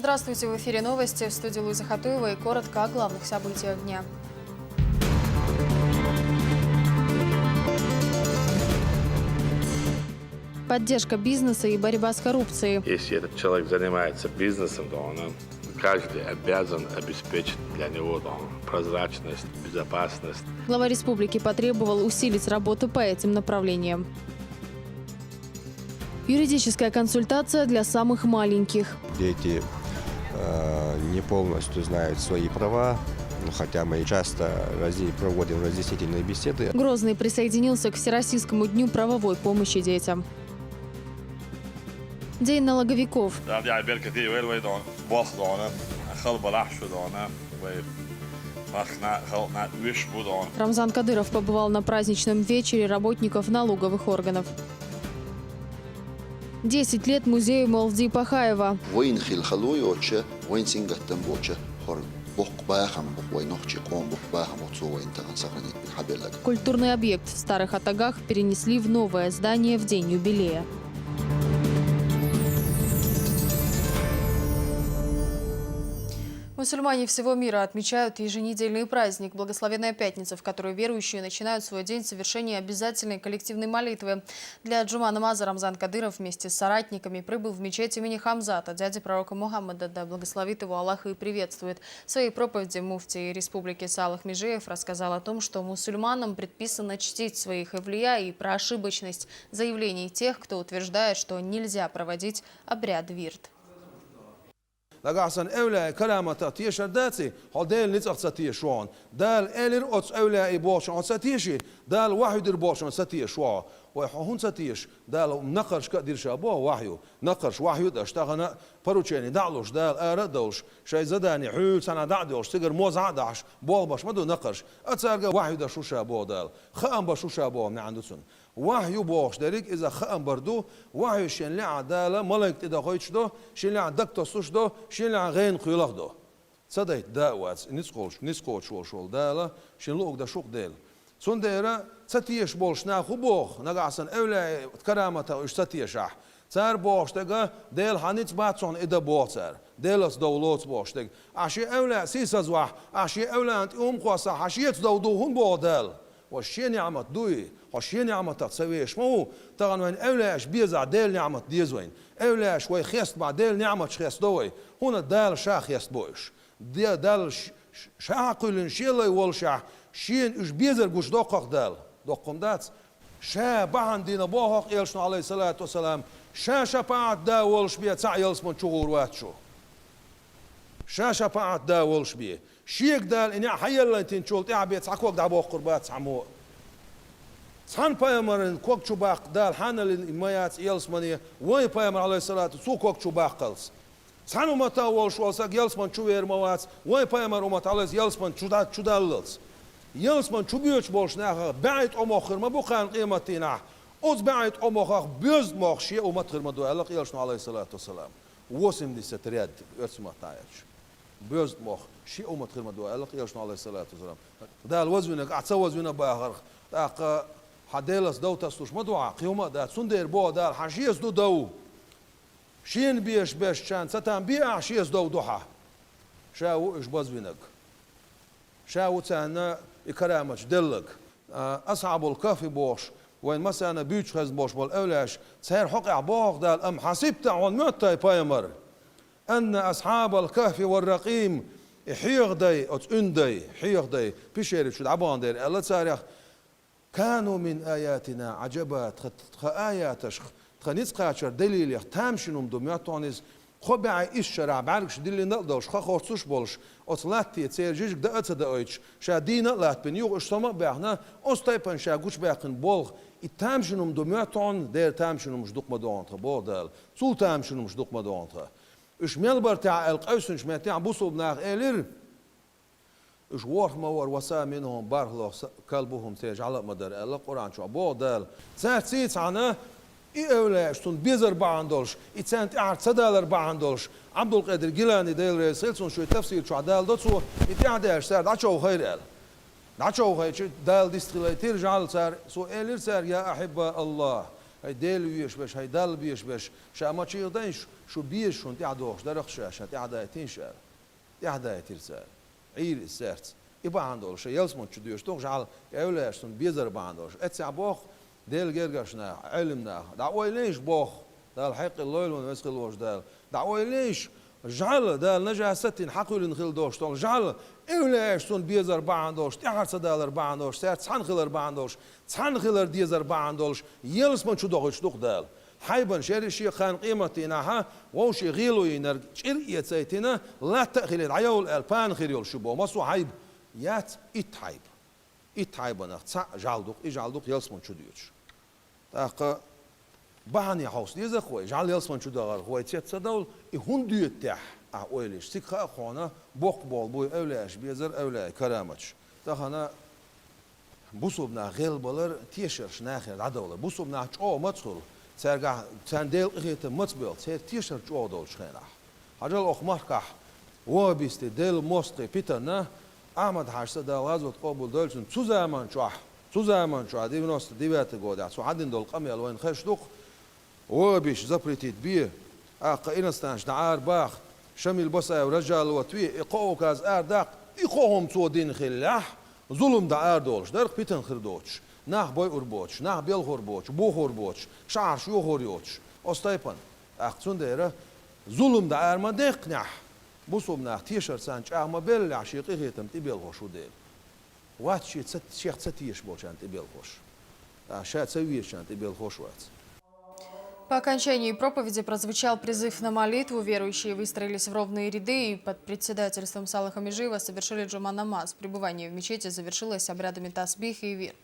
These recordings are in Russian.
Здравствуйте, в эфире новости, в студии Луиза Хатуева и коротко о главных событиях дня. Поддержка бизнеса и борьба с коррупцией. Если этот человек занимается бизнесом, то он каждый обязан обеспечить для него прозрачность, безопасность. Глава республики потребовал усилить работу по этим направлениям. Юридическая консультация для самых маленьких. Дети не полностью знают свои права, хотя мы часто проводим разъяснительные беседы. Грозный присоединился к Всероссийскому дню правовой помощи детям. День налоговиков. Рамзан Кадыров побывал на праздничном вечере работников налоговых органов. 10 лет музею Молвди Пахаева. Культурный объект в Старых Атагах перенесли в новое здание в день юбилея. Мусульмане всего мира отмечают еженедельный праздник Благословенная Пятница, в которую верующие начинают свой день с совершения обязательной коллективной молитвы. Для джума намаза Рамзан Кадыров вместе с соратниками прибыл в мечеть имени Хамзата, дяди пророка Мухаммада, да благословит его Аллах и приветствует. В своей проповеди муфтий республики Салах Межеев рассказал о том, что мусульманам предписано чтить своих эвлия и про ошибочность заявлений тех, кто утверждает, что нельзя проводить обряд вирд. لقاعسن أولى كلامة تيشر داتي هدال نتأخذ ستيشون دال إلر أتس أولى بوشون ستيشي دال واحد در بوشون ستيشوا ويحون ستيش دال نقرش كدير شابوه واحيو نقرش واحيو داشتغنا بروتشيني دعلوش دال أردوش شيء زداني حول سنة دعدوش تقدر موز عداش بول باش مدو نقرش أتسرق واحد دشو شابوه دال خام بشو شابوه من عندسون وحي بوش داريك إذا خام بردو وحي شين لع دالة ملك إذا خويش دو شين لع دكتور سوش دو شين لع غين خيلاخ دو صدق داوات نسقوش شول دالة شين لوق دا شوق دال سون دايرة ستيش بولش ناخو بوخ نقعسن أولى كرامته إيش ستيشح صار بوش تجا دال هنيت باتسون إذا بوتر دالس دولات بوش تج عشي أولى سيس زواح عشي أولى أنت قاسا عشيت دودوهن بودال وشين نعمت دوي وشين نعمت تسويش مو طبعا وين أولاش بيزع دال نعمت ديزوين أولاش وي خيست مع دال نعمت خيست دوي هنا دال شا خيست بوش دال شا قلن شيلا والشا شين إش بيزر جوش دقق دال دقم دات شا بعن دينا بوهق إلشنا عليه الصلاة والسلام شا شفاعت دا والش بيه تسع يلس من شغور واتشو شا شفاعت دا والش بيه شيك دال إني حيلا تنشول تعبي تعكوك دعبوه قربات عمو سان بايمرن كوك شباق دال حنا للميات يلسمني وين بايمر عليه الصلاة سو كوك شباق قلص سانو متى والش والساق يلسمن شوير موات وين بايمر ومت عليه يلسمن شداللص يلسمن شبيوش بولش ناخ بعيد أمخر ما بقان قيمتنا أوز بعيد أمخر بيز مخشي ومتخر ما دو ألق يلشنا عليه الصلاة والسلام وسم دي ستريد اسمه تايش بيز مخ شيء ومتخر ما دو ألق يلشنا عليه الصلاة والسلام دال وزنك أتصوزنا باخر تاق حديلس دو تستوش مدوعة قيومة دا سندير بو دال حشيس دو شين بيش بيش شان ستان بيع حشيس دو دوحة شاو إش بزوينك شاو تانا إكرامش دلك أصعب الكافي بوش وين مثلا بيوش خز بوش بالأولاش سهر حقع بوغ دال أم حسبت عن متى بايمر أن أصحاب الكهف والرقيم حيغ داي أو تندي حيغ داي بيشير شو دعبان دير الله تاريخ كانوا من آياتنا عجبات آياتش خنيس قاشر دليل تامشنهم دمياتونيز خبع إيش شرع بعرفش دليل نقدرش خاصوش بولش أصلاتي تسيرجيش ده أتدايش شادينا لات بنيو إشتما بعنا أستيبن شاقوش بعقن بولغ التامشنهم دمياتون دير تامشنهم مش دق مدونتها بودال سول تامشنهم مش دق مدونتها إيش ملبر تاع القيسن شمال تاع بوصل بناخ إيلر إيش وارخ مور وسا منهم بارخلو كلبهم تيج على مدار القرآن شو بودال ساعت سيت عنا إيولاش تون بيزر بعندولش إتسانت أعرض سدالر بعندولش عبد القادر جيلاني ديل رئيسلسون شو تفسير شو عدال دتسو إتعداش سار دعشوا خير قال دعشوا خير دال ديستريلاتير جعل سار سو إيلر سار يا أحبة الله هاي ديل بيش بش هاي دال بيش بش شا ما شيء دينش شو بيش شون تعدوش درخ شاشة تعدا تنشر تعدا ترسال عير السرت يبقى عنده شيء يلسمون شو ديوش توش على يقولش شون بيزر بعندوش اتسع بوخ ديل جرجشنا علمنا دعوة ليش بوخ دال حق الليل ونسخ الوش دال دعوة ليش جعل دال نجا ستين حقول نخيل دوش طول جعل إيش تون بيزر بعندوش تعرس دال بعندوش سات سانخيل بعندوش سانخيل ديزر بعندوش يلس من شو دوش دوخ دال حيبا شيري شي خان قيمتنا ها وش غيلو ينر شرقية سيتنا لا تأخيل العيول البان خيريول شبو مصو حيب يات إتحيب إتحيبنا جعلدوك إجعلدوك يلس من شو ديوش تاق بحني حوس ديزا خوي جعل يلس من شو دغر خوي تيت صدول يهون ديوت تح أوليش سكها خوانا بوق بول بوي أولاش بيزر أولاي كرامتش تاخنا بوسوبنا غيل بولر تيشرش ناخر عدولة بوسوبنا أو مدخل سرقة سندل غيت متبل سير تيشر جو دول شخينا هجل أخ مركح وبيست دل موسقي بيتنا أحمد حارس دل غزوة قبول دولشن سوزمان شو عدي بنوست ديبات جودة سو عدين دول قمي الوين خش دوق وبيش زبرتيت بيه إنستانش دعار باخ شميل بصا ورجال وتوي إقوه كاز أرداق إقوهم تو دين خلاح ظلم دعار دولش درق بيتن خردوش ناخ بوي أربوش ناخ بيل خربوش بو خربوش شعر شو خوريوش أستيبن أختصون ديره ظلم دعار ما دقنح بوسوب ناخ تيشر سانش أما بيل عشيقي خيتم تبيل خوشو ديل وات شيخ ستيش بوشان تبيل خوش شات سويشان تبيل خوش وات. По окончании проповеди прозвучал призыв на молитву. Верующие выстроились в ровные ряды и под председательством Салаха Межиева совершили джума намаз. Пребывание в мечети завершилось обрядами тасбих и вирд.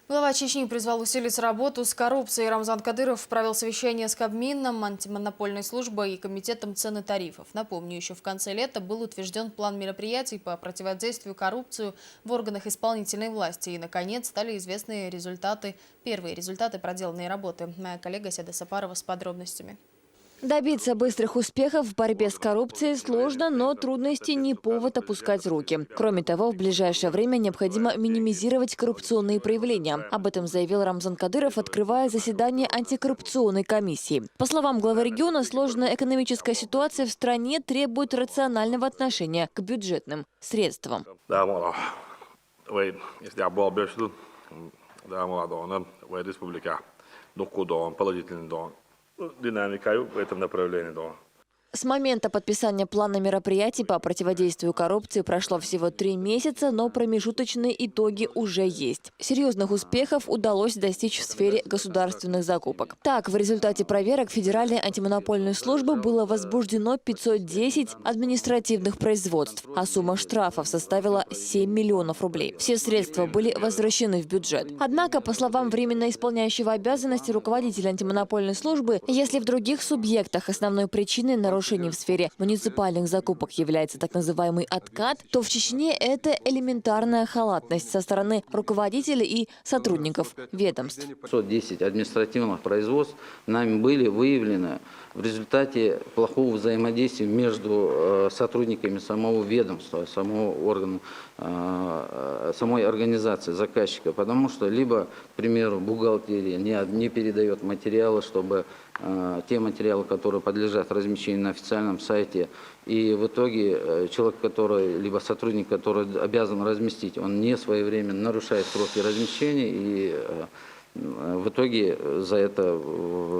Глава Чечни призвал усилить работу с коррупцией. Рамзан Кадыров провел совещание с Кабмином, антимонопольной службой и комитетом цен и тарифов. Напомню, еще в конце лета был утвержден план мероприятий по противодействию коррупции в органах исполнительной власти. И, наконец, стали известны первые результаты проделанной работы. Моя коллега Седа Сапарова с подробностями. Добиться быстрых успехов в борьбе с коррупцией сложно, но трудности не повод опускать руки. Кроме того, в ближайшее время необходимо минимизировать коррупционные проявления. Об этом заявил Рамзан Кадыров, открывая заседание антикоррупционной комиссии. По словам главы региона, сложная экономическая ситуация в стране требует рационального отношения к бюджетным средствам. Динамика в этом направлении, да. С момента подписания плана мероприятий по противодействию коррупции прошло всего 3 месяца, но промежуточные итоги уже есть. Серьезных успехов удалось достичь в сфере государственных закупок. Так, в результате проверок Федеральной антимонопольной службы было возбуждено 510 административных производств, а сумма штрафов составила 7 миллионов рублей. Все средства были возвращены в бюджет. Однако, по словам временно исполняющего обязанности руководителя антимонопольной службы, если в других субъектах основной причиной нарушения в сфере муниципальных закупок является так называемый откат, то в Чечне это элементарная халатность со стороны руководителей и сотрудников ведомств. 510 административных производств нами были выявлены в результате плохого взаимодействия между сотрудниками самого ведомства, самого органа, самой организации заказчика. Потому что либо, к примеру, бухгалтерия не передает материалы, чтобы те материалы, которые подлежат размещению на официальном сайте, и в итоге человек, либо сотрудник, который обязан разместить, он не своевременно нарушает сроки размещения и в итоге за это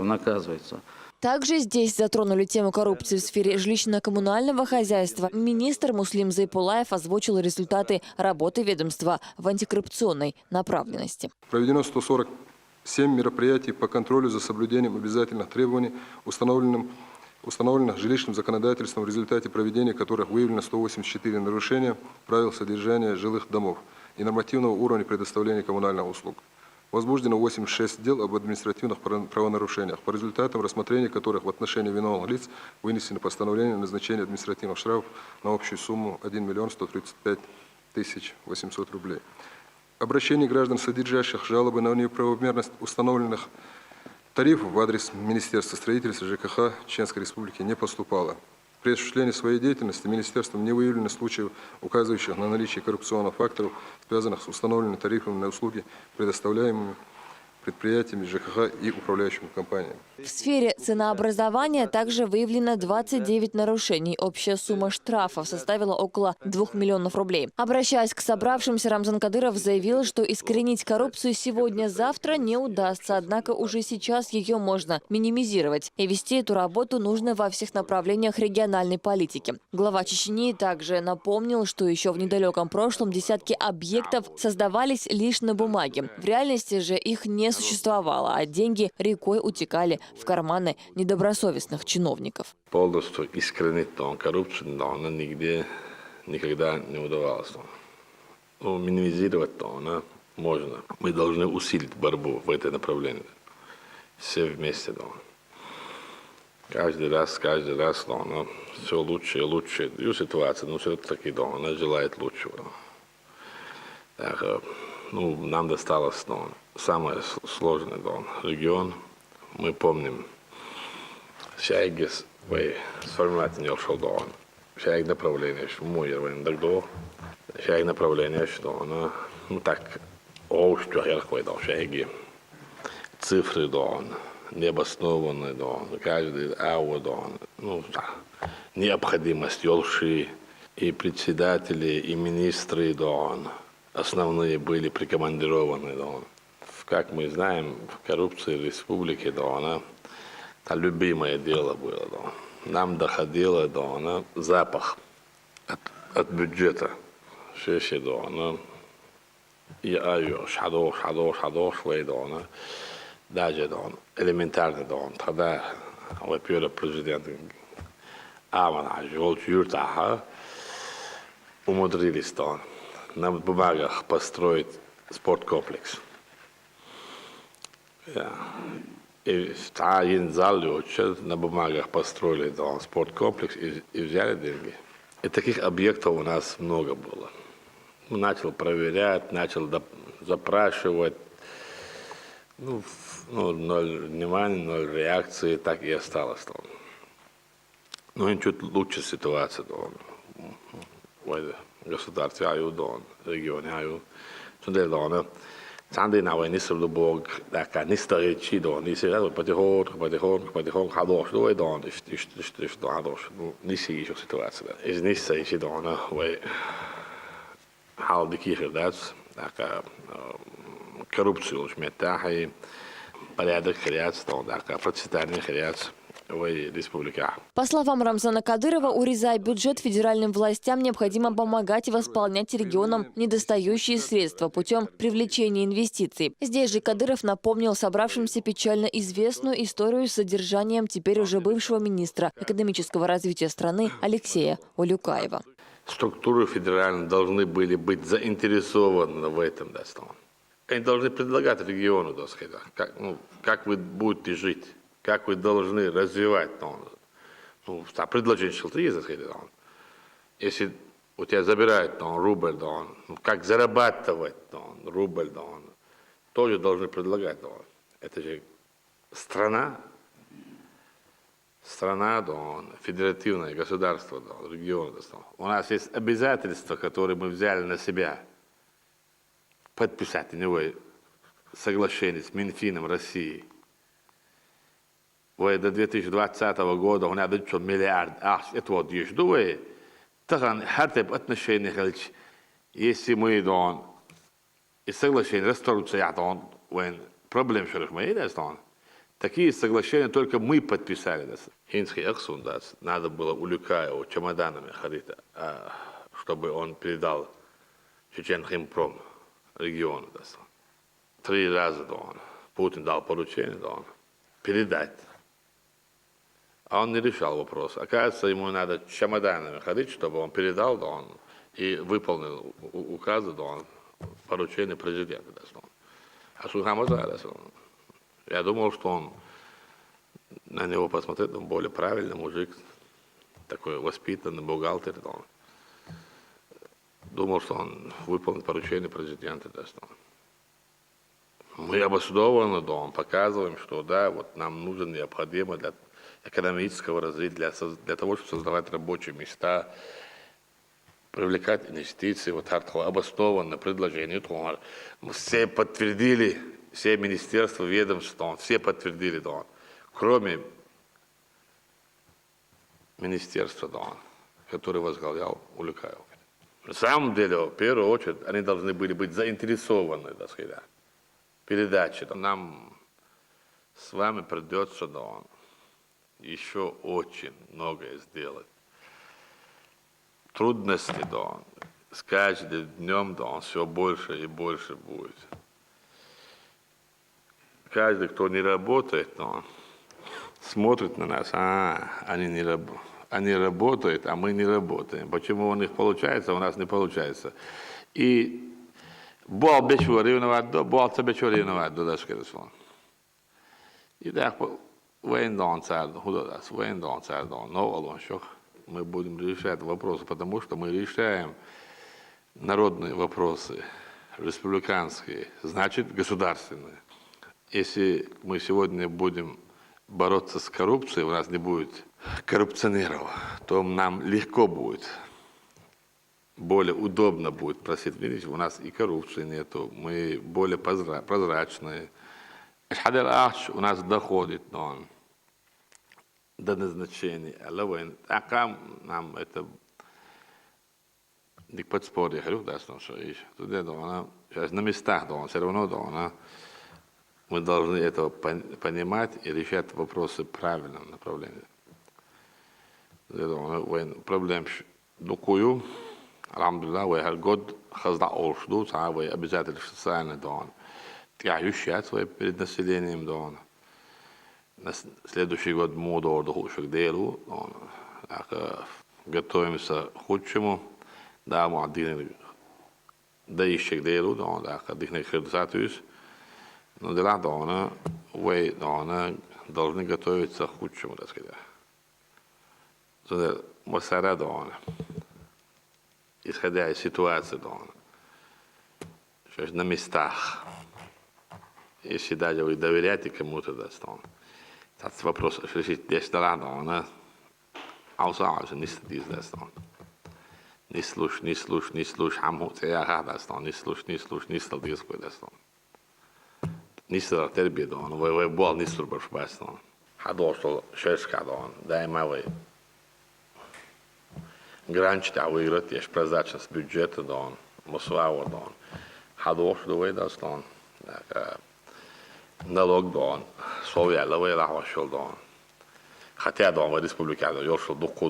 наказывается. Также здесь затронули тему коррупции в сфере жилищно-коммунального хозяйства. Министр Муслим Зайпулаев озвучил результаты работы ведомства в антикоррупционной направленности. Проведено 147 мероприятий по контролю за соблюдением обязательных требований, установленных жилищным законодательством, в результате проведения которых выявлено 184 нарушения правил содержания жилых домов и нормативного уровня предоставления коммунальных услуг. Возбуждено 86 дел об административных правонарушениях, по результатам рассмотрения которых в отношении виновных лиц вынесено постановление о назначении административных штрафов на общую сумму 1 миллион 135 тысяч 800 рублей. Обращений граждан, содержащих жалобы на неправомерность установленных тарифов в адрес Министерства строительства ЖКХ Чеченской Республики не поступало. При осуществлении своей деятельности министерством не выявлено случаев, указывающих на наличие коррупционных факторов, связанных с установленными тарифами на услуги, предоставляемыми предприятиями, ЖКХ и управляющими компаниями. В сфере ценообразования также выявлено 29 нарушений. Общая сумма штрафов составила около 2 миллионов рублей. Обращаясь к собравшимся, Рамзан Кадыров заявил, что искоренить коррупцию сегодня-завтра не удастся, однако уже сейчас ее можно минимизировать. И вести эту работу нужно во всех направлениях региональной политики. Глава Чечни также напомнил, что еще в недалеком прошлом десятки объектов создавались лишь на бумаге. В реальности же их не существовало, а деньги рекой утекали в карманы недобросовестных чиновников. Полностью искоренить коррупцию нигде никогда не удавалось. Ну, минимизировать можно. Мы должны усилить борьбу в этом направлении. Все вместе. Каждый раз все лучше и лучше. И ситуация, но все-таки она желает лучшего. Так, нам досталось самое сложное регион. Мы помним, Шайгис, сформировать не ушел до Шайг направление, что мой дагдо, Шайг направление, что она, так, что я такой дал Шайги, цифры до необоснованные до каждый ауа до необходимость лжи и председатели и министры до основные были прикомандированы до. Как мы знаем, в коррупции республики, это любимое дело было. Нам доходило запах от бюджета. Даже элементарно, тогда, во-первых, президент умудрились на бумагах построить спорткомплекс. И один зал на бумагах построили спорткомплекс и взяли деньги. И таких объектов у нас много было. Начал проверять, начал запрашивать. Ноль внимания, ноль реакции, так и осталось. И чуть лучше ситуация в государстве, в регионе. Цанды на войне с Лубог, так не старичи не сидят потихоньку ходош, что ходош, не еще ситуация. Из них старичи халды кихердац, так коррупцию уж метахи, порядок хряц, так процветание хряц. По словам Рамзана Кадырова, урезая бюджет, федеральным властям необходимо помогать восполнять регионам недостающие средства путем привлечения инвестиций. Здесь же Кадыров напомнил собравшимся печально известную историю с задержанием теперь уже бывшего министра экономического развития страны Алексея Улюкаева. Структуры федеральные должны были быть заинтересованы в этом. Они должны предлагать региону, как вы будете жить. Как вы должны развивать предложение шелтри, если у тебя забирают рубль, как зарабатывать рубль, тоже должны предлагать. Это же страна, федеративное государство, регион. У нас есть обязательства, которые мы взяли на себя. Подписать соглашение с Минфином России. До 2020 года у нас $1 миллиард. Это вот еждует. Тогда харты в отношениях, если мы и соглашение расторгнутся, проблем, что мы есть, такие соглашения только мы подписали. Хинский эксундас надо было Улюкаеву чемоданами ходить, чтобы он передал Чеченхимпром региону. 3 раза Путин дал поручение передать. А он не решал вопрос. Оказывается, ему надо чемоданами ходить, чтобы он передал и выполнил указы поручения президента. А Сухамаза, я думал, что он на него посмотрит, он более правильный мужик, такой воспитанный бухгалтер. Думал, что он выполнит поручение президента. Мы обоснованно показываем, что нам нужно необходимо для экономического развития, для того, чтобы создавать рабочие места, привлекать инвестиции, обоснованное предложение. Все подтвердили все министерства, ведомства, все подтвердили, кроме министерства, которое возглавлял Улюкаев. На самом деле, в первую очередь, они должны были быть заинтересованы, так сказать, в передаче. Нам с вами придется, еще очень многое сделать. Трудности, с каждым днем, все больше и больше будет. Каждый, кто не работает, смотрит на нас, они работают, а мы не работаем. Почему у них получается, у нас не получается? И бол бечу ревновать, бол бечу ревновать, да, скажем. И так, военный царь, военный царь, но мы будем решать вопросы, потому что мы решаем народные вопросы, республиканские, значит государственные. Если мы сегодня будем бороться с коррупцией, у нас не будет коррупционеров, то нам легко будет, более удобно будет просить. Видите, у нас и коррупции нету, мы более прозрачные. У нас доходит до назначения. А нам это не подспорье, сейчас на местах, все равно мы должны это понимать и решать вопросы в правильном направлении. Проблем дукую, алхамдулилlah, вы год хазда олшду, вы обязательно социально тягощать свои перед населением, на следующий год моду дохушек делу, готовимся к худшему, мы один дающих делу, дихных результатов. Но дела вы должны готовиться к худшему, так сказать. Масара исходя из ситуации, на местах, если даже вы доверяете кому-то, этот вопрос решить 10 дала, аусаузе не статис, не слушай, хаму, не слушай, не статис, Нистер тербит, вы бол нистер башбастон. Хадошел шешкадон, дайма вы гранчите, а выиграть, есть прозрачность бюджета, мусуавор, хадошел вы дастон, налог, совет, лавы лахвашел, хотя вы республика, ёшел дуку,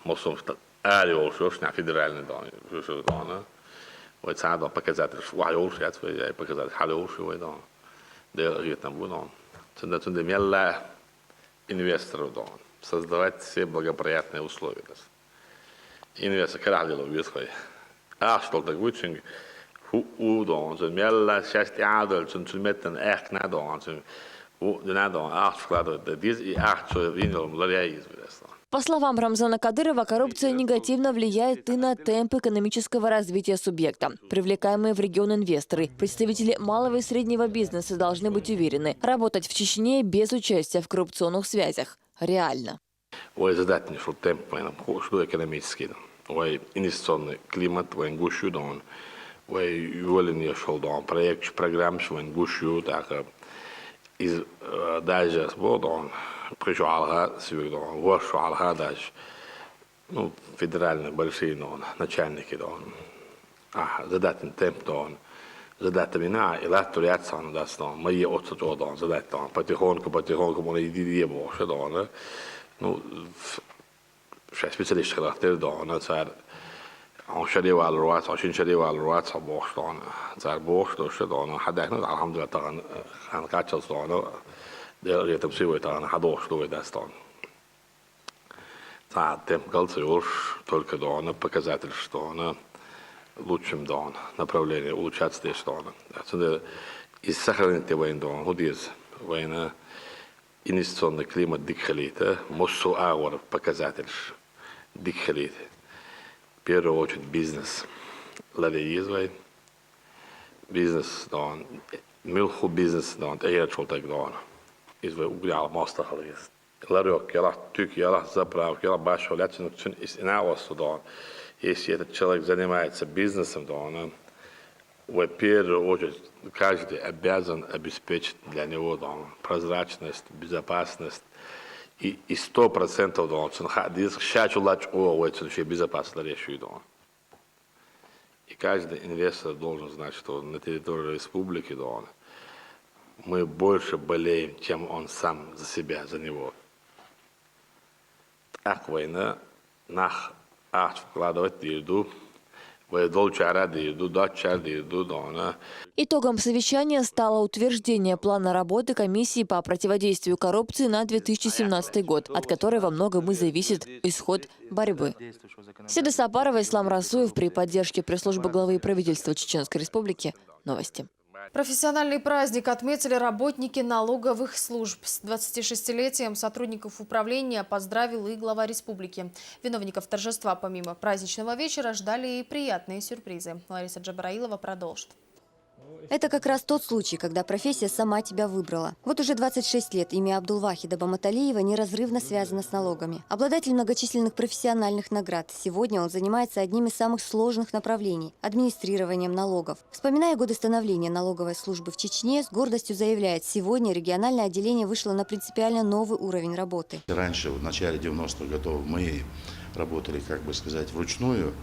мусум, ёшел, федеральный, вы цадон показатель, ёшел, показатель, ёшел, инвесторов, создавать все благоприятные условия. Инвестор карадилов висхой. Что так вычинг? Удон, мелла счастье адаль, цунцуметтен эх надон, надон, вкладывать, диз и что винил ларя известно. По словам Рамзана Кадырова, коррупция негативно влияет и на темп экономического развития субъекта. Привлекаемые в регион инвесторы, представители малого и среднего бизнеса должны быть уверены, работать в Чечне без участия в коррупционных связях реально. Ой, задатный, что темп, что экономический, ой, инвестиционный климат, ой, гущу, ой, ювелин шел, проект, программ, что гущу, так, из даже сбор, пришел алга, сегодня, вошел алга даже, федеральные большие, начальники, задатный темп, задатый вина, и лет туряться, мои отцу, задатый, потихоньку, мы иди больше, специалист характер, царь, он шарил алруат, очень шарил алруат, бог, царь бог, что хадах, алхамдулилlah, он качался, я там всего это хадох, что это стон. Темп галций только показатель, что лучшим направление улучшать здесь, что и сохранить военный, худез, военный инвестиционный климат дикхалита, моссу ауэр показатель дикхалит. В первую очередь бизнес. Лавиизвай. Бизнес, милху бизнес, эйрчул так, извай углял мастахалист. Ларек, я тюк, я заправок, я башил, я из инавосту, если этот человек занимается бизнесом, В первую очередь, каждый обязан обеспечить для него прозрачность, безопасность и 100% безопасно решить. И каждый инвестор должен знать, что на территории республики мы больше болеем, чем он сам за себя, за него. Так война нах вкладывать еду. Итогом совещания стало утверждение плана работы комиссии по противодействию коррупции на 2017 год, от которой во многом и зависит исход борьбы. Седа Сапарова, Ислам Расуев при поддержке пресс-службы главы правительства Чеченской Республики. Новости. Профессиональный праздник отметили работники налоговых служб. С 26-летием сотрудников управления поздравил и глава республики. Виновников торжества помимо праздничного вечера ждали и приятные сюрпризы. Лариса Джабраилова продолжит. Это как раз тот случай, когда профессия сама тебя выбрала. Вот уже 26 лет имя Абдулвахида Баматалиева неразрывно связано с налогами. Обладатель многочисленных профессиональных наград. Сегодня он занимается одним из самых сложных направлений – администрированием налогов. Вспоминая годы становления налоговой службы в Чечне, с гордостью заявляет, сегодня региональное отделение вышло на принципиально новый уровень работы. Раньше, в начале 90-х годов, мы работали, как бы сказать, вручную,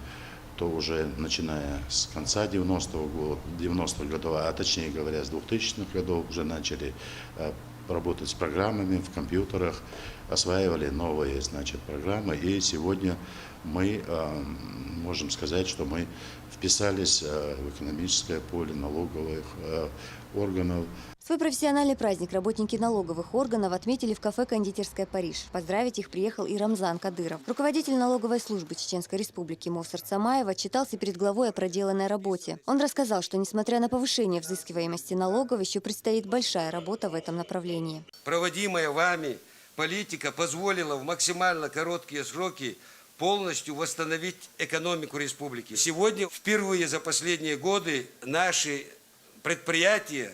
то уже начиная с конца 90-х годов, а точнее говоря, с 2000-х годов уже начали работать с программами в компьютерах, осваивали новые, программы. И сегодня мы можем сказать, что мы вписались в экономическое поле налоговых органов. Свой профессиональный праздник работники налоговых органов отметили в кафе «Кондитерская Париж». Поздравить их приехал и Рамзан Кадыров. Руководитель налоговой службы Чеченской Республики Мовсар Цамаев отчитался перед главой о проделанной работе. Он рассказал, что несмотря на повышение взыскиваемости налогов, еще предстоит большая работа в этом направлении. Проводимая вами политика позволила в максимально короткие сроки полностью восстановить экономику республики. Сегодня впервые за последние годы наши предприятия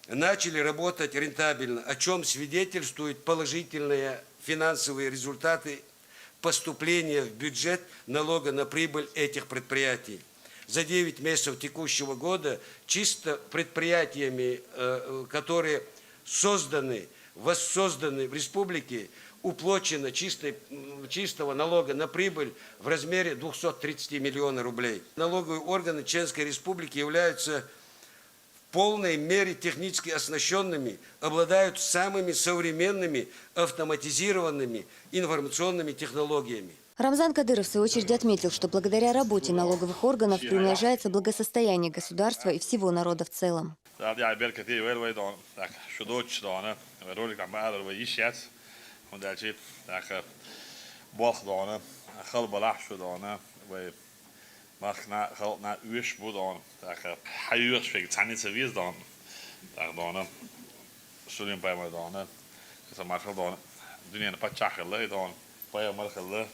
начали работать рентабельно, о чем свидетельствуют положительные финансовые результаты поступления в бюджет налога на прибыль этих предприятий. За 9 месяцев текущего года чисто предприятиями, которые воссозданы в республике, уплачено чистого налога на прибыль в размере 230 миллионов рублей. Налоговые органы Чеченской Республики являются в полной мере технически оснащенными, обладают самыми современными автоматизированными информационными технологиями. Рамзан Кадыров в свою очередь отметил, что благодаря работе налоговых органов приумножается благосостояние государства и всего народа в целом. Machna halt na uurs budon, dat huurs vind het niet zo wie dan, dat dan, zullen bij mij dan, dat maar dan, doen je een paar chachelen dan, bij mij gele,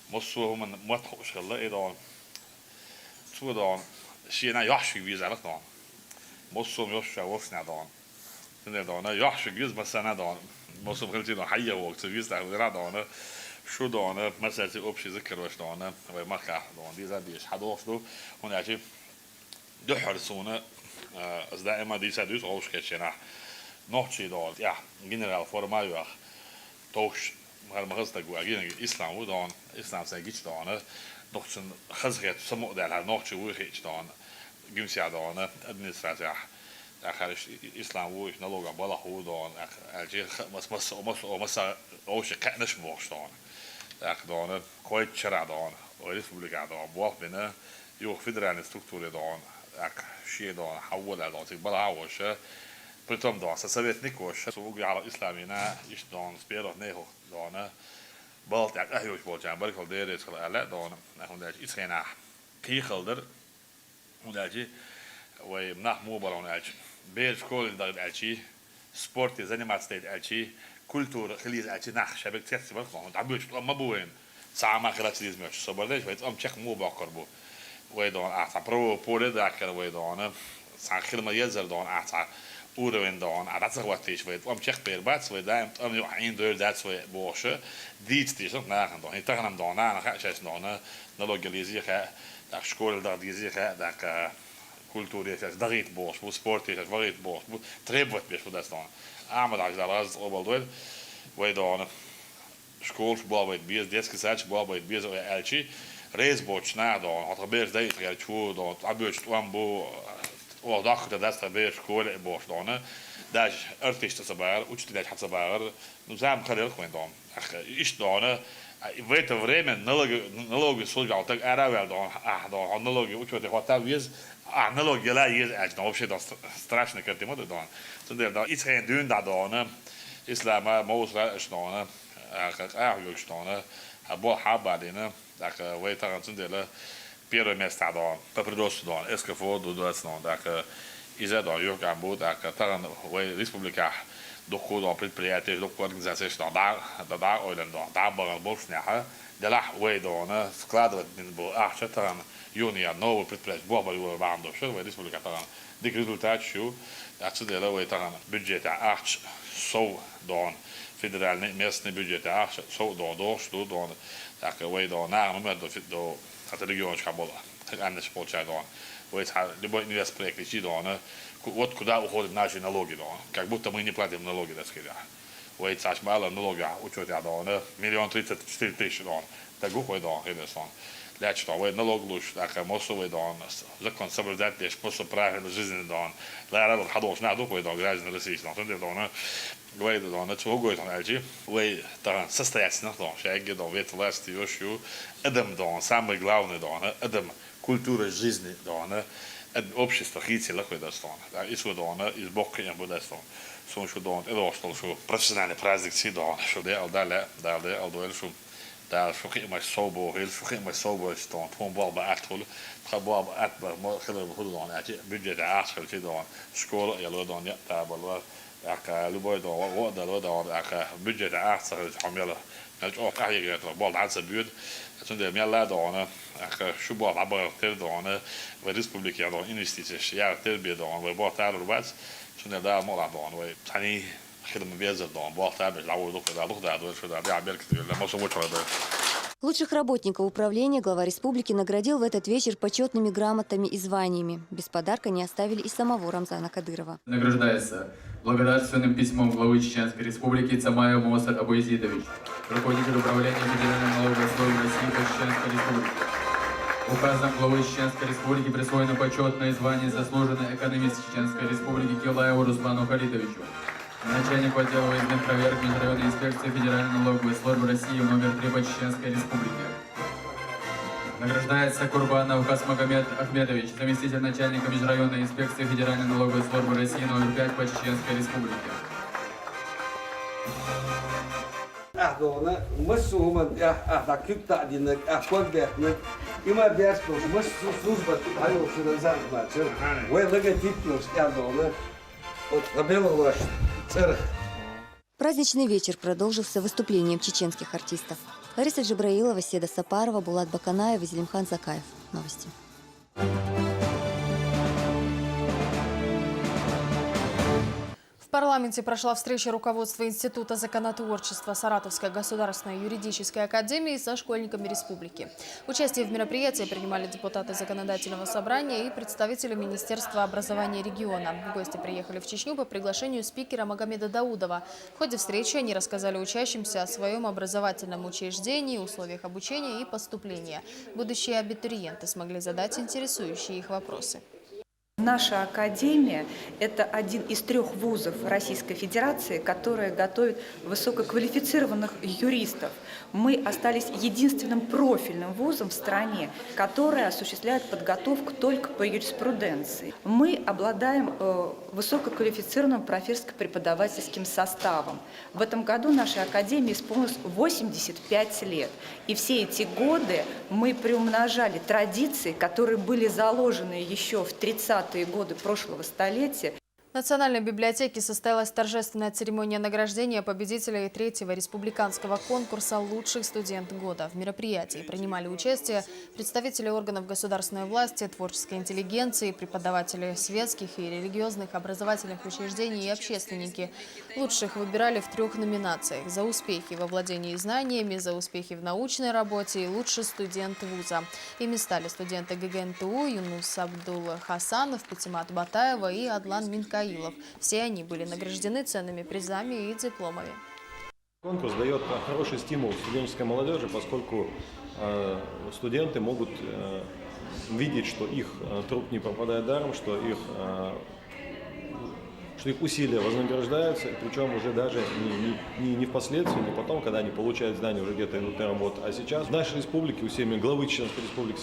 moest zo om een wat schelen dan, zo dan, zie je na jasje wie zelf dan, moest zo jasje was na dan, en dan jasje wie is maar zijn dan, moest zo heel dan hij ook zo wie is daar weer dan. شو دانه مثلا اوبشی ذکرش دانه و مرکه دان دیزا دیش حداش دو اون عجیب دو حرسونه از دائما دیزا دوز روش کشینا نوچی دال یا جنرال فرمایوخ توش هر مغز تقو اگین اسلام و دان اسلام سنگیش دانه نوچن خزگت سمو دل هر نوچی و خیش دان گمسی دانه ادمنستراتیا آخرش اسلام و налога بالا خود دان عجیب مس روش کنش موش دان دانه کویت چرا دان و ریسپوبلیکا دان باق بینه یو فدرال استرکتوری دان شی دان حول دان تیک بالا هاوشه پرتم دان سویت نیکوش سوگی على اسلامی نه ایش دان سپیرو نیهو دانه بالت یک اهیوش بالچن برکل دیره اسکال علی دان نخون داشت ایسخینا پیخلدر اون داشتی و منح موبال اون داشت بیش کل دارد داشتی سپورتی زنیمات استید داشتی كولتور خليز أتي نخ شبك تحسي بالخون تعبيش ما بوين ساعة ما خلات ليز مش صبرليش ويت تشيك مو باقربو ويدون أعطى برو بولي ذاكر ويدون ساعة خلما يزر دون أعطى أوروين دون أعطى وقتيش ويت تشيك بيربات ويدايم يوحين دور دات وي بوشة ديت تيش ناخن دون هيتغنم دون أنا خا شاش دون نلوج ليزي خا داك شكول داك ليزي خا داك kultúr és dagit bors, sport és varit bors, trebet bors das dan. Aandacht daar als op al doen. Wij dan schoolsbal bij bier, детский садсbal bij bier zo elchi. Reisboot na dan had gebeurd dat ik het voor dan abuurt wambo al dag dat dat gebeurt school bors dan. Dat is artiest dat baar, uitstelt het baar. Nu zijn we gewoon dan. Is dan weet er vreemd nologie zoals altijd era wel dan dan nologie wat je wat dat is nologie la is echt dan вообще dan страшно kan het moeten dan. Zonder dat iets gaan doen dat dan islam moosra is dan eigenlijk staan bol habadine dat weet er zonder pyramid dan papredos dan escafo dat dan dat is dat ook aan boord dat dan wij republika дохода предприятия, дохода организации, что да, ой, да, был больше, да, ой, да, складывать, был, что там, юния, новые предприятия, было бы вам до, что вы республика там, дик результат, что, отсюда, да, ой, там, бюджет, со, да, федеральный, местный бюджет, со, да, что, да, так, ой, да, на момент до, от региончика было, anders получает, да, ой, любой инвестпроект, да, вот куда уходят наши налоги, да, как будто мы не платим налоги, так сказать. Вот сейчас мало налога учет, да, 1 034 000, да, так глупо, да, это сон. Для чего? Вот налог лучше, так, массовый, да, закон соблюдать, лишь способ правильной жизни, да, для работы ходов, на глупо, да, граждан России, да, говорит, да, на чего говорит он, альчи, вы, да, состоятельно, да, шаги, да, вет власти, ёшу, эдем, да, самый главный, да, эдем, культура жизни, да, общество хитило куда стон. И сюда из бока не будет стон. Сон сюда это остал что профессиональный праздник сюда. Что да, далее, что да, что мы собо, что мы собо стон. Том бал бы атхул, трабал атба, мы خلينا بقول ده يعني بيجي ده عشر كده شكول يلا ده يعني تابل aka любой да вот да aka бюджет عشر حمله نجوا كهيجة بال عشر بيد عشان ميلا دهانه شو بعض عبارة تر دهانه و ریسپوبلیکی دهان اینوستیچش یا تر بی دهان و با تر رو بس چون ده مال دهان و تانی خیلی مبیز دهان با تر بش لعو دکتر دو شده ده عبیر کتیر لما شو مچ Лучших работников управления глава республики наградил в этот вечер почетными грамотами и званиями. Без подарка не оставили и самого Рамзана Кадырова. Награждается благодарственным письмом главы Чеченской республики Цамаев Мосар Абуязидович, руководитель управления Федеральной налоговой службы России по Чеченской республике. Указом главы Чеченской республики присвоено почетное звание заслуженный экономист Чеченской республики Килаеву Руслану Халитовичу. Начальник отдела выездных проверок Межрайонной инспекции Федеральной налоговой службы России номер 3 по Чеченской республике. Награждается Курбанов Касмагомед Ахмедович, заместитель начальника Межрайонной инспекции Федеральной налоговой службы России номер 5 по Чеченской республике. Праздничный вечер продолжился выступлением чеченских артистов. Лариса Джабраилова, Седа Сапарова, Булат Баканаев и Зелимхан Закаев. Новости. В парламенте прошла встреча руководства Института законотворчества Саратовской государственной юридической академии со школьниками республики. Участие в мероприятии принимали депутаты законодательного собрания и представители Министерства образования региона. Гости приехали в Чечню по приглашению спикера Магомеда Даудова. В ходе встречи они рассказали учащимся о своем образовательном учреждении, условиях обучения и поступления. Будущие абитуриенты смогли задать интересующие их вопросы. Наша академия – это один из 3 вузов Российской Федерации, которые готовят высококвалифицированных юристов. Мы остались единственным профильным вузом в стране, который осуществляет подготовку только по юриспруденции. Мы обладаем высококвалифицированным профессорско-преподавательским составом. В этом году нашей академии исполнилось 85 лет. И все эти годы мы приумножали традиции, которые были заложены еще в 30-е годы прошлого столетия. В Национальной библиотеке состоялась торжественная церемония награждения победителей 3-го республиканского конкурса «Лучший студент года». В мероприятии принимали участие представители органов государственной власти, творческой интеллигенции, преподаватели светских и религиозных образовательных учреждений и общественники. Лучших выбирали в 3 номинациях: за успехи во владении знаниями, за успехи в научной работе и лучший студент вуза. Ими стали студенты ГГНТУ Юнус Абдул Хасанов, Патимат Батаева и Адлан Минкаилов. Все они были награждены ценными призами и дипломами. Конкурс дает хороший стимул студенческой молодежи, поскольку студенты могут видеть, что их труд не пропадает даром, что их усилия вознаграждаются, причем уже даже не впоследствии, не потом, когда они получают знания, уже где-то идут на работу, а сейчас в нашей республике, усилиями главы Чеченской республики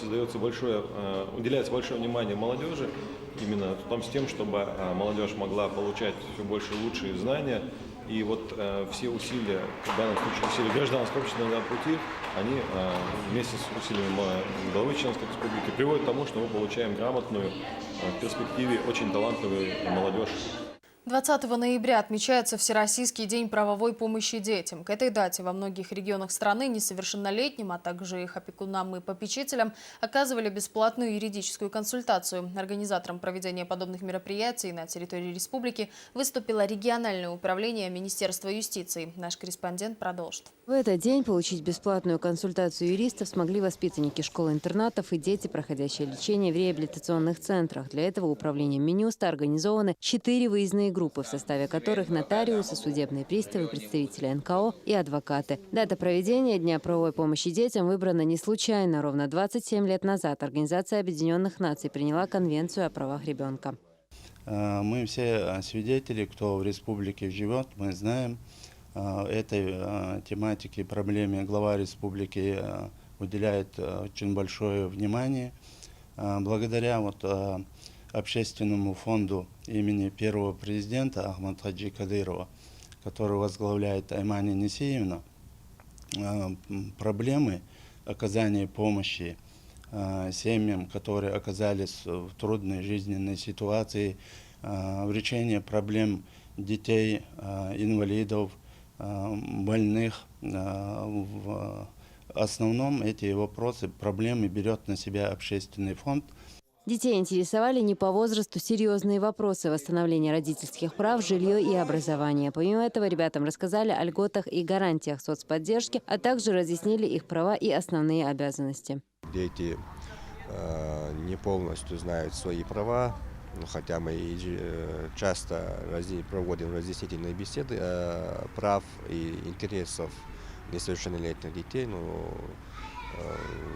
уделяется большое внимание молодежи, именно с тем, чтобы молодежь могла получать все больше и лучшие знания. И вот все усилия, в данном случае усилия гражданского общества на пути, они вместе с усилиями главы Чеченской республики приводят к тому, что мы получаем грамотную, в перспективе очень талантливую молодежь. 20 ноября отмечается Всероссийский день правовой помощи детям. К этой дате во многих регионах страны несовершеннолетним, а также их опекунам и попечителям оказывали бесплатную юридическую консультацию. Организатором проведения подобных мероприятий на территории республики выступило региональное управление Министерства юстиции. Наш корреспондент продолжит. В этот день получить бесплатную консультацию юристов смогли воспитанники школ-интернатов и дети, проходящие лечение в реабилитационных центрах. Для этого управлением Минюста организованы 4 выездные группы, в составе которых нотариусы, судебные приставы, представители НКО и адвокаты. Дата проведения Дня правовой помощи детям выбрана не случайно. Ровно 27 лет назад Организация Объединенных Наций приняла Конвенцию о правах ребенка. Мы все свидетели, кто в республике живет, мы знаем этой тематике, проблеме. Глава республики уделяет очень большое внимание. Благодаря общественному фонду имени первого президента Ахмад Хаджи Кадырова, который возглавляет Аймани Несиевна, проблемы оказания помощи семьям, которые оказались в трудной жизненной ситуации, в решении проблем детей, инвалидов, больных. В основном эти вопросы, проблемы берет на себя общественный фонд. Детей интересовали не по возрасту серьезные вопросы восстановления родительских прав, жилье и образование. Помимо этого, ребятам рассказали о льготах и гарантиях соцподдержки, а также разъяснили их права и основные обязанности. Дети не полностью знают свои права, хотя мы часто проводим разъяснительные беседы прав и интересов несовершеннолетних детей.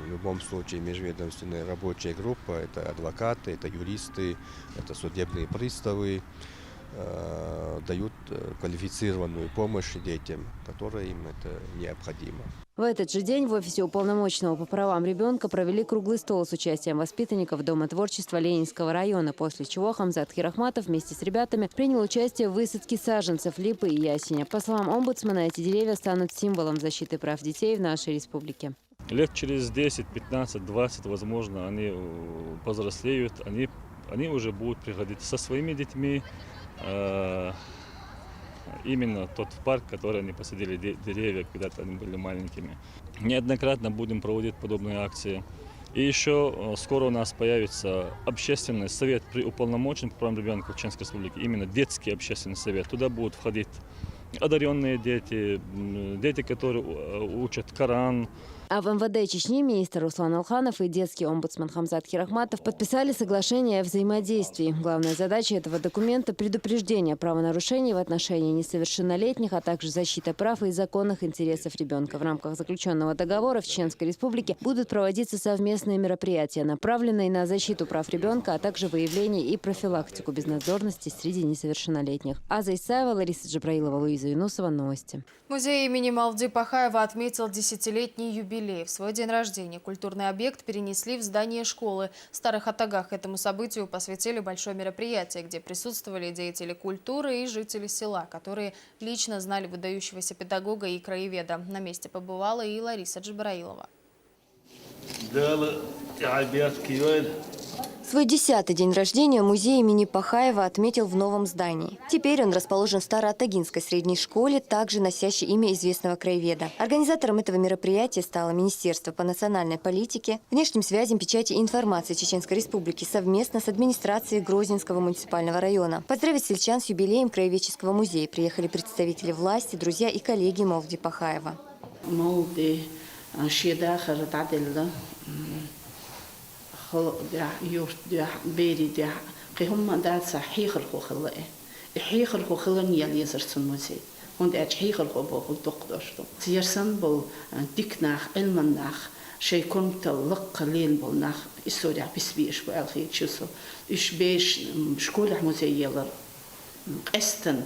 В любом случае межведомственная рабочая группа, это адвокаты, это юристы, это судебные приставы, дают квалифицированную помощь детям, которая им это необходимо. В этот же день в офисе уполномоченного по правам ребенка провели круглый стол с участием воспитанников Дома творчества Ленинского района, после чего Хамзат Хирахматов вместе с ребятами принял участие в высадке саженцев липы и ясеня. По словам омбудсмена, эти деревья станут символом защиты прав детей в нашей республике. Лет через 10, 15, 20, возможно, они повзрослеют, они уже будут пригодиться со своими детьми. Именно тот парк, который они посадили, деревья, когда-то они были маленькими. Неоднократно будем проводить подобные акции. И еще скоро у нас появится общественный совет при уполномоченном по правам ребенка в Чеченской республике, именно детский общественный совет. Туда будут входить одаренные дети, дети, которые учат Коран. А в МВД Чечни министр Руслан Алханов и детский омбудсмен Хамзат Хирахматов подписали соглашение о взаимодействии. Главная задача этого документа – предупреждение правонарушений в отношении несовершеннолетних, а также защита прав и законных интересов ребенка. В рамках заключенного договора в Чеченской республике будут проводиться совместные мероприятия, направленные на защиту прав ребенка, а также выявление и профилактику безнадзорности среди несовершеннолетних. Аза Исаева, Лариса Джабраилова, Луиза Юнусова. Новости. Музей имени Малды Пахаева отметил 10-летний юбилей. В свой день рождения культурный объект перенесли в здание школы. В Старых Атагах этому событию посвятили большое мероприятие, где присутствовали деятели культуры и жители села, которые лично знали выдающегося педагога и краеведа. На месте побывала и Лариса Джабраилова. Свой 10-й день рождения музей имени Пахаева отметил в новом здании. Теперь он расположен в Староатагинской средней школе, также носящей имя известного краеведа. Организатором этого мероприятия стало Министерство по национальной политике, внешним связям, печати и информации Чеченской Республики совместно с администрацией Грозненского муниципального района. Поздравить сельчан с юбилеем Краеведческого музея приехали представители власти, друзья и коллеги Мавлуди Пахаева. يورت بيري دي قهم دات صحيح الخوخلة حيخ الخوخلة نيال يزرسن مزي هون دات حيخ الخوبو الدكتورشتو سيرسن بول ديكناخ علمناخ شيء كنت لق قليل بولناخ السوريا بسبيش بالخي تشوسو إيش بيش شكول مزي يلر قستن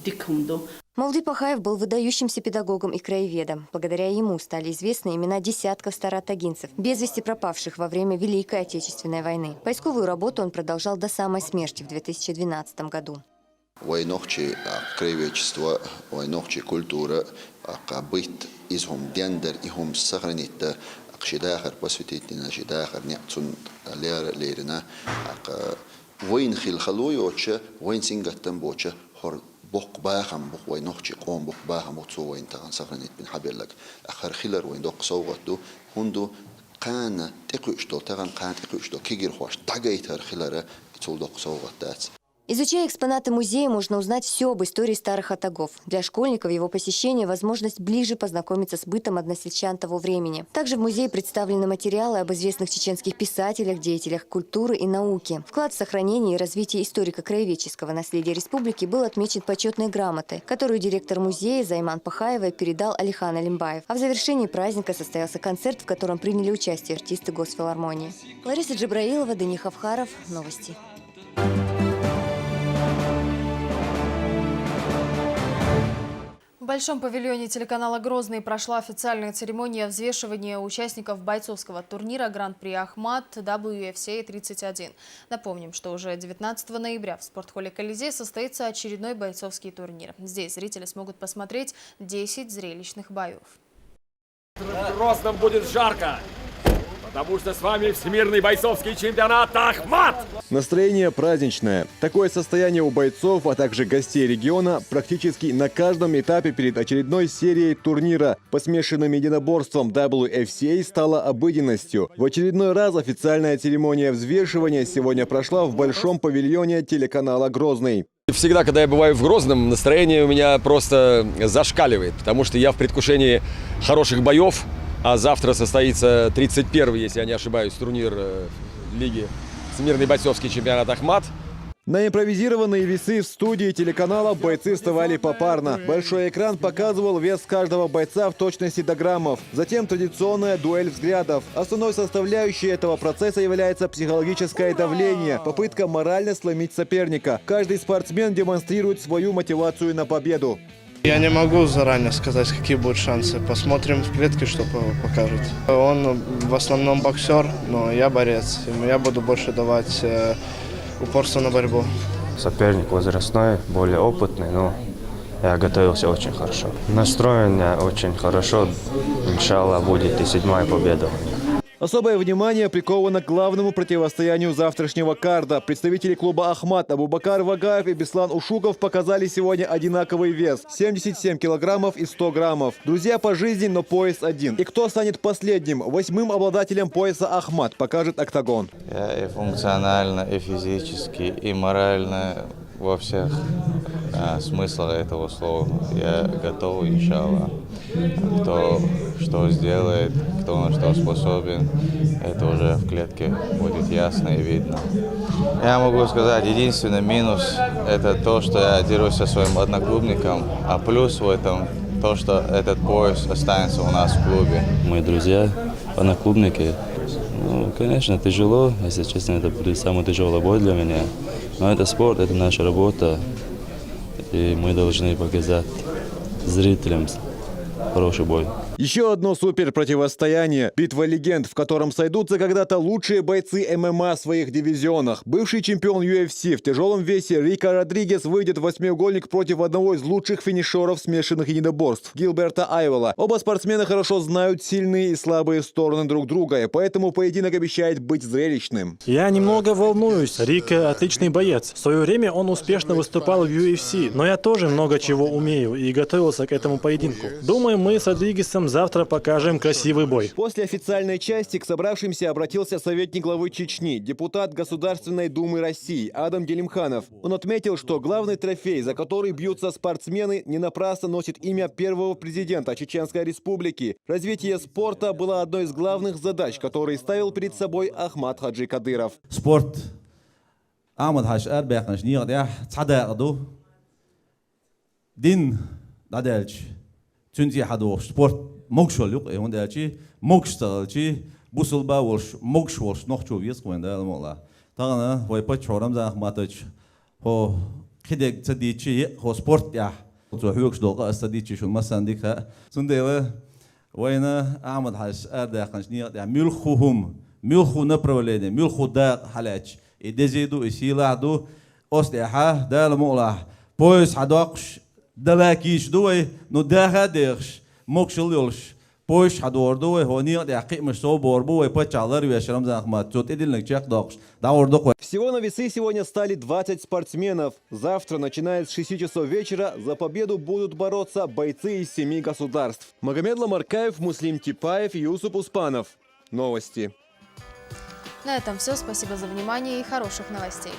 ديكهم دو. Мавлуди Пахаев был выдающимся педагогом и краеведом. Благодаря ему стали известны имена десятков староатагинцев, без вести пропавших во время Великой Отечественной войны. Поисковую работу он продолжал до самой смерти в 2012 году. Войнохчи краеведчество, войнохчи культура, быть изхом гендер, ихом сохранить шидахар посвятительно шидахар нецун лерина, войн хилхалуй оче, войн сингаттан боче хор بوق باهم بوق وين نخشي قوم بوق باهم وتصو وين تغن سخرنيت بن حبل لك أخر خلر وين دوق صوغتو هندو قانا تقوشتو تغن قان تقوشتو كيجر خوش تقيت هر خلره يتصل دوق صوغتات. Изучая экспонаты музея, можно узнать все об истории старых атагов. Для школьников его посещение – возможность ближе познакомиться с бытом односельчан того времени. Также в музее представлены материалы об известных чеченских писателях, деятелях культуры и науки. Вклад в сохранение и развитие историко-краеведческого наследия республики был отмечен почетной грамотой, которую директор музея Займан Пахаева передал Алихан Алимбаев. А в завершении праздника состоялся концерт, в котором приняли участие артисты Госфилармонии. Лариса Джабраилова, Дани Хавхаров. Новости. В Большом павильоне телеканала «Грозный» прошла официальная церемония взвешивания участников бойцовского турнира Гран-при Ахмат WFC 31. Напомним, что уже 19 ноября в спортхолле «Колизей» состоится очередной бойцовский турнир. Здесь зрители смогут посмотреть 10 зрелищных боев. В Грозном будет жарко, потому что с вами всемирный бойцовский чемпионат Ахмат! Настроение праздничное. Такое состояние у бойцов, а также гостей региона практически на каждом этапе перед очередной серией турнира по смешанным единоборствам WFCA стала обыденностью. В очередной раз официальная церемония взвешивания сегодня прошла в Большом павильоне телеканала «Грозный». Всегда, когда я бываю в Грозном, настроение у меня просто зашкаливает, потому что я в предвкушении хороших боев. А завтра состоится 31-й, если я не ошибаюсь, турнир лиги «Всемирный бойцовский чемпионат Ахмат». На импровизированные весы в студии телеканала бойцы вставали попарно. Большой экран показывал вес каждого бойца в точности до граммов. Затем традиционная дуэль взглядов. Основной составляющей этого процесса является психологическое давление, попытка морально сломить соперника. Каждый спортсмен демонстрирует свою мотивацию на победу. Я не могу заранее сказать, какие будут шансы. Посмотрим в клетке, что покажет. Он в основном боксер, но я борец. Я буду больше давать упорство на борьбу. Соперник возрастной, более опытный, но я готовился очень хорошо. Настроен я очень хорошо. Иншаллах будет и 7-я победа. Особое внимание приковано к главному противостоянию завтрашнего карда. Представители клуба «Ахмат» Абубакар Вагаев и Беслан Ушуков показали сегодня одинаковый вес – 77 килограммов и 100 граммов. Друзья по жизни, но пояс один. И кто станет последним, 8-м обладателем пояса «Ахмат», покажет октагон. Я и функционально, и физически, и морально во всех смыслах этого слова. Я готов, иншаллах. Кто что сделает, кто на что способен, это уже в клетке будет ясно и видно. Я могу сказать, единственный минус – это то, что я дерусь со своим одноклубником, а плюс в этом то, что этот пояс останется у нас в клубе. Мои друзья, одноклубники, ну, конечно, тяжело, если честно, это будет самый тяжелый бой для меня. Но это спорт, это наша работа, и мы должны показать зрителям хороший бой. Еще одно суперпротивостояние – битва легенд, в котором сойдутся когда-то лучшие бойцы ММА в своих дивизионах. Бывший чемпион UFC в тяжелом весе Рико Родригес выйдет в восьмиугольник против одного из лучших финишеров смешанных единоборств – Гилберта Айвола. Оба спортсмена хорошо знают сильные и слабые стороны друг друга, и поэтому поединок обещает быть зрелищным. Я немного волнуюсь. Рико отличный боец. В свое время он успешно выступал в UFC, но я тоже много чего умею и готовился к этому поединку. Думаю, мы с Родригесом завтра покажем красивый бой. После официальной части к собравшимся обратился советник главы Чечни, депутат Государственной Думы России Адам Делимханов. Он отметил, что главный трофей, за который бьются спортсмены, не напрасно носит имя первого президента Чеченской Республики. Развитие спорта было одной из главных задач, которые ставил перед собой Ахмад Хаджи Кадыров. Спорт. Ахмад Хаджи Кадыров не цадагду. Дин дадельч. Чунти хадуш спорт мокшол юк он дачи мокшталчи бусулба волш мокш волш нохчу вес квенда мола. Тагана вайпа чорам за Ахмадч. Хо кидек цадичи хо спорт я. Зо хюкш долга стадичи шун масандика. Сундева вайна Ахмад Хаджи Кадыров не милхухум милху направление милху да халач. Идезиду исиладу остяха да мола. Поис хадакш دلاكيش دوي نداها ديرش موكشل يولش بوش حدور دوي هوني دقيق مش سو بوربو ويبتشالر ويشرم زахмат чот идильник чек докш даордок. Всего на весы сегодня стали 20 спортсменов. Завтра, начиная с 6 часов вечера, за победу будут бороться бойцы из 7 государств. Магомед Ламаркаев, Муслим Типаев, Юсуп Успанов. Новости. На этом все. Спасибо за внимание и хороших новостей.